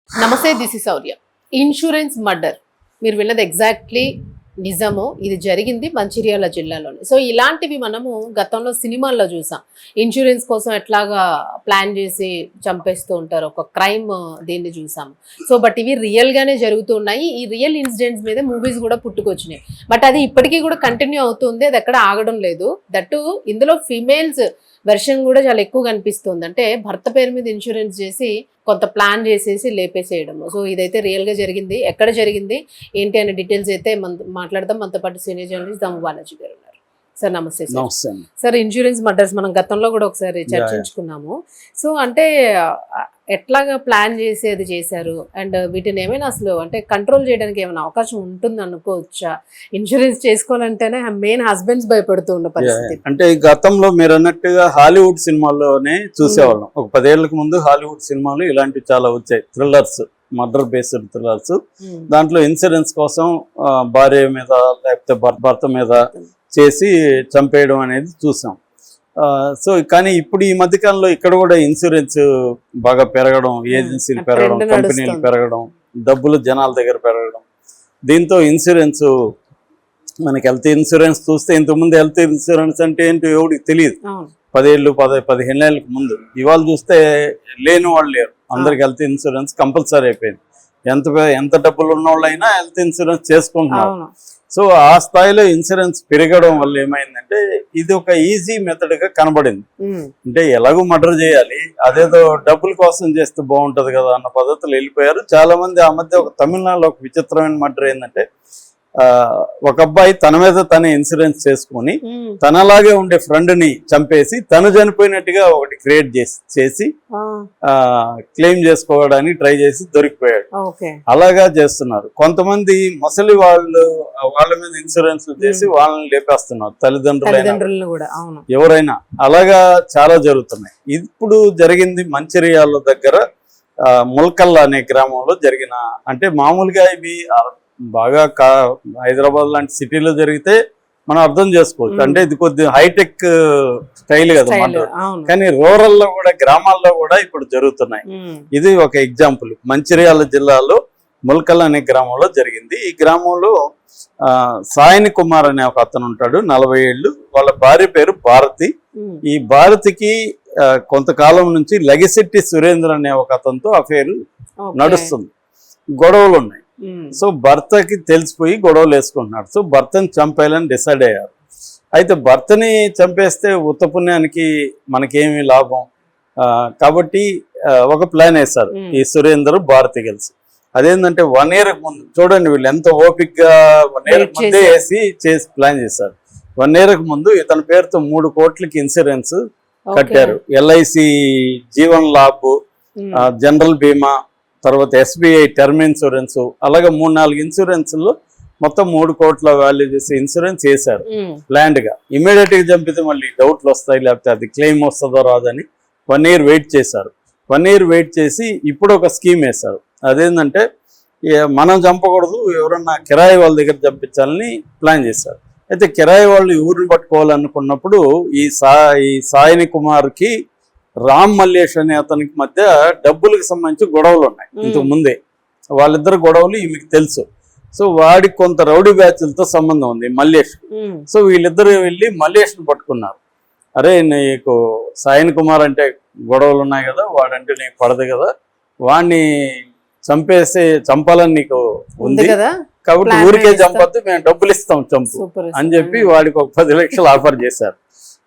నమస్తే, this is Shaurya. Insurance murder మీరు విన్నది ఎగ్జాక్ట్లీ నిజము. ఇది జరిగింది మంచిర్యాల జిల్లాలోనే. సో ఇలాంటివి మనము గతంలో సినిమాల్లో చూసాం. ఇన్సూరెన్స్ కోసం ఎట్లాగా ప్లాన్ చేసి చంపేస్తూ ఉంటారు, ఒక క్రైమ్ దీన్ని చూసాము. సో బట్ ఇవి రియల్గానే జరుగుతున్నాయి. ఈ రియల్ ఇన్సిడెంట్స్ మీద మూవీస్ కూడా పుట్టుకొచ్చినాయి. బట్ అది ఇప్పటికీ కూడా కంటిన్యూ అవుతుంది, అది ఎక్కడ ఆగడం లేదు. దట్టు ఇందులో ఫీమేల్స్ వెర్షన్ కూడా చాలా ఎక్కువ కనిపిస్తుంది. అంటే భర్త పేరు మీద ఇన్సూరెన్స్ చేసి కొంత ప్లాన్ చేసేసి లేపేసేయడం. సో ఇదైతే రియల్గా జరిగింది. ఎక్కడ జరిగింది ఏంటి అనే డీటెయిల్స్ అయితే మాట్లాడదాం. మనతో పాటు సీనియర్ జర్నలిస్ట్ దమ్ము బాలాజీ గారు ఉన్నారు. సార్ నమస్తే. సార్ ఇన్సూరెన్స్ మర్డర్స్ మనం గతంలో కూడా ఒకసారి చర్చించుకున్నాము. సో అంటే ఎట్లాగా ప్లాన్ చేసేది చేశారు అండ్ వీటిని ఏమైనా అసలు అంటే కంట్రోల్ చేయడానికి ఏమైనా అవకాశం ఉంటుంది అనుకోవచ్చా? ఇన్సూరెన్స్ చేసుకోవాలంటేనే మెయిన్ హస్బెండ్స్ భయపడుతూ ఉన్న పరిస్థితి. అంటే గతంలో మీరు అన్నట్టుగా హాలీవుడ్ సినిమాల్లోనే చూసేవాళ్ళం. ఒక 10 ఏళ్లకు ముందు హాలీవుడ్ సినిమాలు ఇలాంటివి చాలా వచ్చాయి, థ్రిల్లర్స్, మర్డర్ బేస్డ్ థ్రిల్లర్స్. దాంట్లో ఇన్సూరెన్స్ కోసం భార్య మీద లేకపోతే భర్త మీద చేసి చంపేయడం అనేది చూసాం. సో కానీ ఇప్పుడు ఈ మధ్యకాలంలో ఇక్కడ కూడా ఇన్సూరెన్స్ బాగా పెరగడం, ఏజెన్సీలు పెరగడం, కంపెనీలు పెరగడం, డబ్బులు జనాల దగ్గర పెరగడం, దీంతో ఇన్సూరెన్స్ మనకి హెల్త్ ఇన్సూరెన్స్ చూస్తే ఇంతకుముందు హెల్త్ ఇన్సూరెన్స్ అంటే ఏంటో ఎవరికి తెలియదు. 10 ఏళ్ళు 15 ఏళ్ళకి ముందు. ఇవాళ చూస్తే లేని వాళ్ళు లేరు, అందరికి హెల్త్ ఇన్సూరెన్స్ కంపల్సరీ అయిపోయింది. ఎంత డబ్బులు ఉన్న వాళ్ళైనా హెల్త్ ఇన్సూరెన్స్ చేసుకుంటున్నారు. సో ఆ స్థాయిలో ఇన్సూరెన్స్ పెరగడం వల్ల ఏమైందంటే ఇది ఒక ఈజీ మెథడ్ గా కనబడింది. అంటే ఎలాగో మర్డర్ చేయాలి, అదేదో డబ్బుల కోసం చేస్తే బాగుంటది కదా అన్న పద్ధతులు వెళ్ళిపోయారు చాలా మంది. ఆ మధ్య ఒక తమిళనాడులో ఒక విచిత్రమైన మర్డర్ ఏంటంటే ఒక అబ్బాయి తన మీద తనే ఇన్సూరెన్స్ చేసుకుని తనలాగే ఉండే ఫ్రెండ్ ని చంపేసి తను చనిపోయినట్టుగా ఒకటి క్రియేట్ చేసి క్లెయిమ్ చేసుకోవడానికి ట్రై చేసి దొరికిపోయాడు. అలాగా చేస్తున్నారు కొంతమంది. ముసలి వాళ్ళ మీద ఇన్సూరెన్స్ చేసి వాళ్ళని లేపేస్తున్నారు, తల్లిదండ్రులు ఎవరైనా. అలాగా చాలా జరుగుతున్నాయి. ఇప్పుడు జరిగింది మంచిర్యాల దగ్గర ముల్కల్ అనే గ్రామంలో జరిగిన, అంటే మామూలుగా ఇవి బాగా హైదరాబాద్ లాంటి సిటీలో జరిగితే మనం అర్థం చేసుకోవచ్చు, అంటే ఇది కొద్దిగా హైటెక్ స్టైల్ కదా కానీ రూరల్ లో కూడా, గ్రామాల్లో కూడా ఇప్పుడు జరుగుతున్నాయి. ఇది ఒక ఎగ్జాంపుల్. మంచిర్యాల జిల్లాలో ముల్కల్ అనే గ్రామంలో జరిగింది. ఈ గ్రామంలో సాయిని కుమార్ అనే ఒక అతను ఉంటాడు, 40 ఏళ్ళు. వాళ్ళ భార్య పేరు భారతి. ఈ భారతికి కొంతకాలం నుంచి లగిశెట్టి సురేంద్ర అనే ఒక అతనితో అఫేర్ నడుస్తుంది, గొడవలు ఉన్నాయి. సో భర్తకి తెలిసిపోయి గొడవలు వేసుకుంటున్నాడు. సో భర్తని చంపేయాలని డిసైడ్ అయ్యారు. అయితే భర్తని చంపేస్తే ఉత్తపుణ్యానికి మనకేమి లాభం కాబట్టి ఒక ప్లాన్ వేశారు ఈ సురేందర్ భారతి కలిసి. అదేంటంటే 1 year ముందు, చూడండి వీళ్ళు ఎంత ఓపిక్ గా 1 year ముందే చేసి ప్లాన్ చేశారు. 1 year ముందు ఇతని పేరుతో 3 కోట్లకి ఇన్సూరెన్స్ కట్టారు. ఎల్ఐసి జీవన్ లాభ్, జనరల్ బీమా, తర్వాత SBI టర్మ్ ఇన్సూరెన్స్, అలాగే 3-4 ఇన్సూరెన్స్లో మొత్తం 3 కోట్ల వాల్యూ చేసి ఇన్సూరెన్స్ చేశారు ప్లాండ్ గా. ఇమీడియట్ గా చంపితే మళ్ళీ డౌట్లు వస్తాయి, లేకపోతే అది క్లెయిమ్ వస్తుందో రాదని 1 year వెయిట్ చేశారు. 1 year వెయిట్ చేసి ఇప్పుడు ఒక స్కీమ్ వేశారు. అదేంటంటే మనం చంపకూడదు, ఎవరన్నా కిరాయి వాళ్ళ దగ్గర చంపించాలని ప్లాన్ చేశారు. అయితే కిరాయి వాళ్ళు ఊరిని పట్టుకోవాలనుకున్నప్పుడు ఈ సాయిని కుమార్కి రామ్ మల్లేష్ అనే అతనికి మధ్య డబ్బులకు సంబంధించి గొడవలు ఉన్నాయి. ఇంతకు ముందే వాళ్ళిద్దరు గొడవలు ఈమెకి తెలుసు. సో వాడికి కొంత రౌడీ బ్యాచ్లతో సంబంధం ఉంది మల్లేష్. సో వీళ్ళిద్దరు వెళ్ళి మల్లేష్ని పట్టుకున్నారు. అరే నీకు సాయిన్ కుమార్ అంటే గొడవలు ఉన్నాయి కదా, వాడంటే నీకు పడదు కదా, వాడిని చంపాలని నీకు ఉంది కాబట్టి ఊరికే చంపొద్దు, మేము డబ్బులు ఇస్తాం చంపు అని చెప్పి వాడికి ఒక 10 లక్షలు ఆఫర్ చేశారు.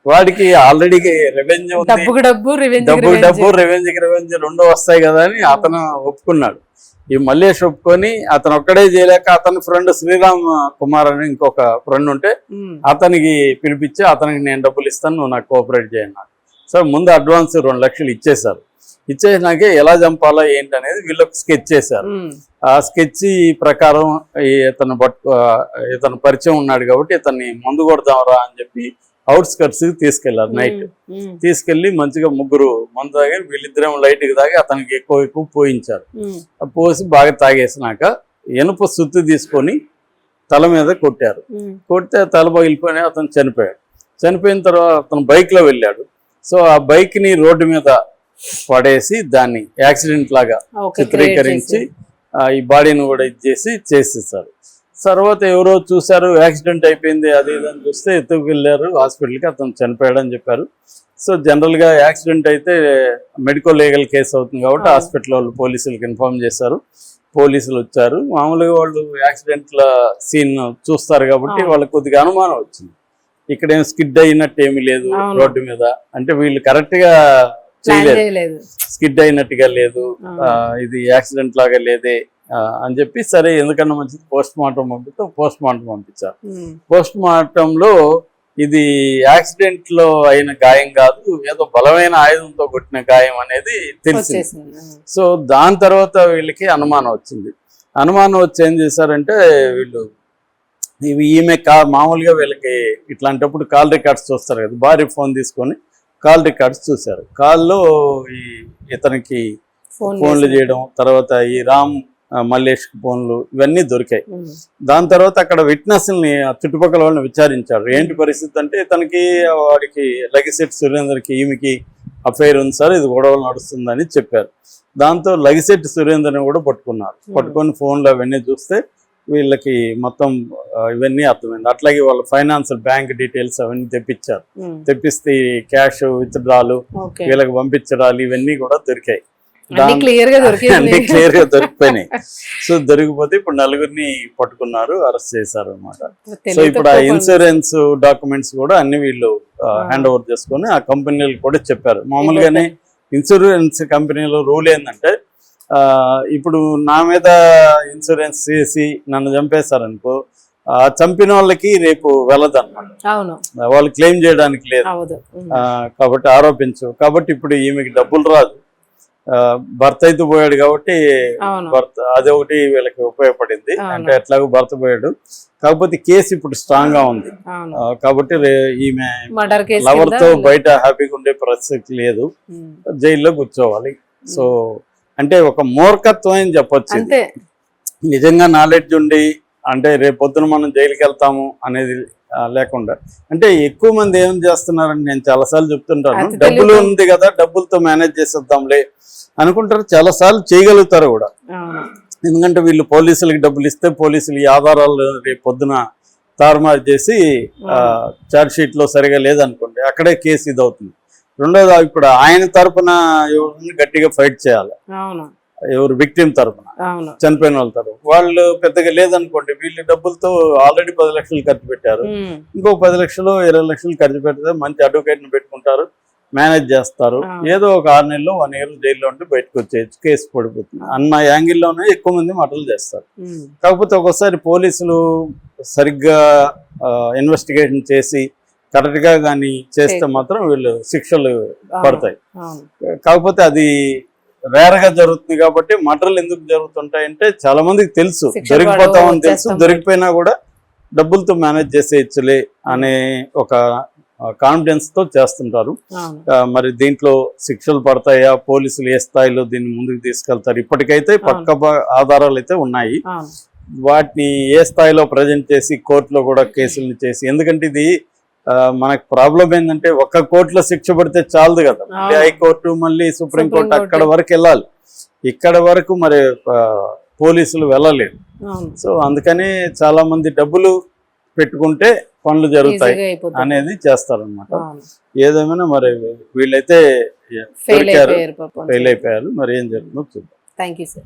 వాడికి ఆల్రెడీ రెవెన్యూ డబ్బు రెవెన్యూ 2 వస్తాయి కదా అని అతను ఒప్పుకున్నాడు. ఈ మల్లేష్ ఒప్పుకొని అతను ఒక్కడే చేయలేక అతని ఫ్రెండ్ శ్రీరామ్ కుమార్ అని ఇంకొక ఫ్రెండ్ ఉంటే అతనికి పిలిపించి అతనికి నేను డబ్బులు ఇస్తాను, నువ్వు నాకు కోఆపరేట్ చేయన్నాడు. సో ముందు అడ్వాన్స్ 2 లక్షలు ఇచ్చేశారు. ఇచ్చేసినాకే ఎలా చంపాలా ఏంటి అనేది వీళ్ళకి స్కెచ్ చేశారు. ఆ స్కెచ్ ప్రకారం ఇతను పరిచయం ఉన్నాడు కాబట్టి ఇతన్ని మందు కొడదాంరా అని చెప్పి అవుట్స్కట్స్ తీసుకెళ్లారు. నైట్ తీసుకెళ్లి మంచిగా 3 మందు తాగారు. వీళ్ళిద్దరేమో లైట్కి తాగి అతనికి ఎక్కువ పోయించారు. పోసి బాగా తాగేసినాక ఎనుప సుత్తి తీసుకొని తల మీద కొట్టారు. కొడితే తల పగిలిపోయినా అతను చనిపోయాడు. చనిపోయిన తర్వాత అతను బైక్ లో వెళ్ళాడు. సో ఆ బైక్ ని రోడ్డు మీద పడేసి దాన్ని యాక్సిడెంట్ లాగా ఓకే చిత్రీకరించి ఈ బాడీని కూడా చేసేసారు. తర్వాత ఎవరో చూశారు, యాక్సిడెంట్ అయిపోయింది అది ఇది అని చూస్తే ఎత్తుకెళ్ళారు హాస్పిటల్కి, అతను చనిపోయాడని చెప్పారు. సో జనరల్గా యాక్సిడెంట్ అయితే మెడికో లీగల్ కేసు అవుతుంది కాబట్టి హాస్పిటల్ వాళ్ళు పోలీసులకు ఇన్ఫార్మ్ చేశారు. పోలీసులు వచ్చారు. మామూలుగా వాళ్ళు యాక్సిడెంట్ల సీన్ చూస్తారు కాబట్టి వాళ్ళకి కొద్దిగా అనుమానం వచ్చింది. ఇక్కడేం స్కిడ్ అయినట్టు ఏమీ లేదు రోడ్డు మీద, అంటే వీళ్ళు కరెక్ట్గా చేయలేదు, స్కిడ్ అయినట్టుగా లేదు, ఇది యాక్సిడెంట్ లాగా లేదే అని చెప్పి సరే ఎందుకన్నా మంచిది పోస్ట్ మార్టం పంపించారు. పోస్ట్ మార్టంలో ఇది యాక్సిడెంట్ లో అయిన గాయం కాదు, ఏదో బలమైన ఆయుధంతో కొట్టిన గాయం అనేది తెలిసింది. సో దాని తర్వాత వీళ్ళకి అనుమానం వచ్చింది. అనుమానం వచ్చి ఏం చేశారంటే వీళ్ళు ఈమె మామూలుగా వీళ్ళకి ఇట్లాంటప్పుడు కాల్ రికార్డ్స్ చూస్తారు కదా, భార్య ఫోన్ తీసుకొని కాల్ రికార్డ్స్ చూశారు. కాల్లో ఇతనికి ఫోన్లు చేయడం, తర్వాత ఈ రామ్ మల్లేష్ ఫోన్లు ఇవన్నీ దొరికాయి. దాని తర్వాత అక్కడ విట్నెస్ని చుట్టుపక్కల వాళ్ళని విచారించారు. ఏంటి పరిస్థితి అంటే తనకి వాడికి లగిశెట్టి సురేందర్కి ఈమెకి అఫైర్ ఉంది సార్, ఇది గొడవలు నడుస్తుందని చెప్పారు. దాంతో లగిశెట్టి సురేందర్ని కూడా పట్టుకున్నారు. పట్టుకొని ఫోన్లు అవన్నీ చూస్తే వీళ్ళకి మొత్తం ఇవన్నీ అర్థమైంది. అట్లాగే వాళ్ళ ఫైనాన్షియల్ బ్యాంక్ డీటెయిల్స్ అవన్నీ తెప్పించారు. తెప్పిస్తే క్యాష్ విత్డ్రాలు వీళ్ళకి పంపించడాలు ఇవన్నీ కూడా దొరికాయి. అన్ని క్లియర్ గా దొరికిపోయినాయి. సో దొరికిపోతే ఇప్పుడు నలుగురిని పట్టుకున్నారు, అరెస్ట్ చేశారు అనమాట. సో ఇప్పుడు ఆ ఇన్సూరెన్స్ డాక్యుమెంట్స్ కూడా అన్ని వీళ్ళు హ్యాండ్ ఓవర్ చేసుకొని ఆ కంపెనీలు కూడా చెప్పారు. మామూలుగానే ఇన్సూరెన్స్ కంపెనీలో రూల్ ఏంటంటే ఇప్పుడు నా మీద ఇన్సూరెన్స్ చేసి నన్ను చంపేశారనుకో, చంపిన వాళ్ళకి రేపు వెళ్ళదన్నమాట, వాళ్ళు క్లెయిమ్ చేయడానికి లేదు కాబట్టి ఆరోపించు. కాబట్టి ఇప్పుడు ఈమెకి డబ్బులు రాదు, భర్త అయితే పోయాడు కాబట్టి భర్త అదొకటి వీళ్ళకి ఉపయోగపడింది. అంటే ఎట్లాగో భర్త పోయాడు కాకపోతే కేసు ఇప్పుడు స్ట్రాంగ్ గా ఉంది కాబట్టి ఈమె లవర్ తో బయట హ్యాపీగా ఉండే పరిస్థితి లేదు, జైల్లో కూర్చోవాలి. సో అంటే ఒక మూర్ఖత్వం అని చెప్పొచ్చు. నిజంగా నాలెడ్జ్ ఉండి అంటే రేపు పొద్దున మనం జైలుకి వెళ్తాము అనేది లేకుండా, అంటే ఎక్కువ మంది ఏం చేస్తున్నారని నేను చాలాసార్లు చెప్తుంటాను, డబ్బులు ఉంది కదా డబ్బులతో మేనేజ్ చేసేద్దాంలే అనుకుంటారు, చాలాసార్లు చేయగలుగుతారు కూడా. ఎందుకంటే వీళ్ళు పోలీసులకి డబ్బులు ఇస్తే పోలీసులు ఈ ఆధారాలు రేపు పొద్దున తారుమారు చేసి ఛార్జ్ షీట్ లో సరిగా లేదనుకోండి అక్కడే కేసు ఇది అవుతుంది. రెండోది ఇప్పుడు ఆయన తరపున ఎవరిని గట్టిగా ఫైట్ చేయాలి, ఎవరు విక్టిమ్ తరపున చనిపోయిన వాళ్ళ తరపు వాళ్ళు పెద్దగా లేదనుకోండి, వీళ్ళు డబ్బులతో ఆల్రెడీ 10 లక్షలు ఖర్చు పెట్టారు, ఇంకో 10 లక్షలు 20 లక్షలు ఖర్చు పెడితే మంచి అడ్వకేట్ ని పెట్టుకుంటారు, మేనేజ్ చేస్తారు, ఏదో ఒక 6 నెలలు 1 ఇయర్ జైల్లో ఉండి బయటకు వచ్చేయచ్చు, కేసు పడిపోతుంది అన్న యాంగిల్లోనే ఎక్కువ మంది మటలు చేస్తారు. కాకపోతే ఒక్కోసారి పోలీసులు సరిగ్గా ఇన్వెస్టిగేషన్ చేసి కరెక్ట్ గా కానీ చేస్తే మాత్రం వీళ్ళు శిక్షలు పడతాయి. కాకపోతే అది రేర్ గా జరుగుతుంది కాబట్టి మర్డర్లు ఎందుకు జరుగుతుంటాయంటే చాలా మందికి తెలుసు దొరికిపోతామని తెలుసు, దొరికిపోయినా కూడా డబ్బులతో మేనేజ్ చేసేయచ్చులే అనే ఒక కాన్ఫిడెన్స్ తో చేస్తుంటారు. మరి దీంట్లో శిక్షలు పడతాయా, పోలీసులు ఏ స్థాయిలో దీన్ని ముందుకు తీసుకెళ్తారు, ఇప్పటికైతే పక్క ఆధారాలు అయితే ఉన్నాయి, వాటిని ఏ స్థాయిలో ప్రజెంట్ చేసి కోర్టులో కూడా కేసులను చేసి, ఎందుకంటే ఇది మనకు ప్రాబ్లం ఏంటంటే ఒక్క కోర్టులో శిక్ష పడితే చాలదు కదా, హైకోర్టు మళ్ళీ సుప్రీంకోర్టు అక్కడ వరకు వెళ్ళాలి, ఇక్కడ వరకు మరి పోలీసులు వెళ్ళలేరు. సో అందుకని చాలా మంది డబ్బులు పెట్టుకుంటే పనులు జరుగుతాయి అనేది చేస్తారనమాట. ఏదేమైనా మరి వీళ్ళైతే ఫెయిల్ అయిపోయారు, మరి ఏం జరుగుతుందో చూద్దాం. Thank you sir.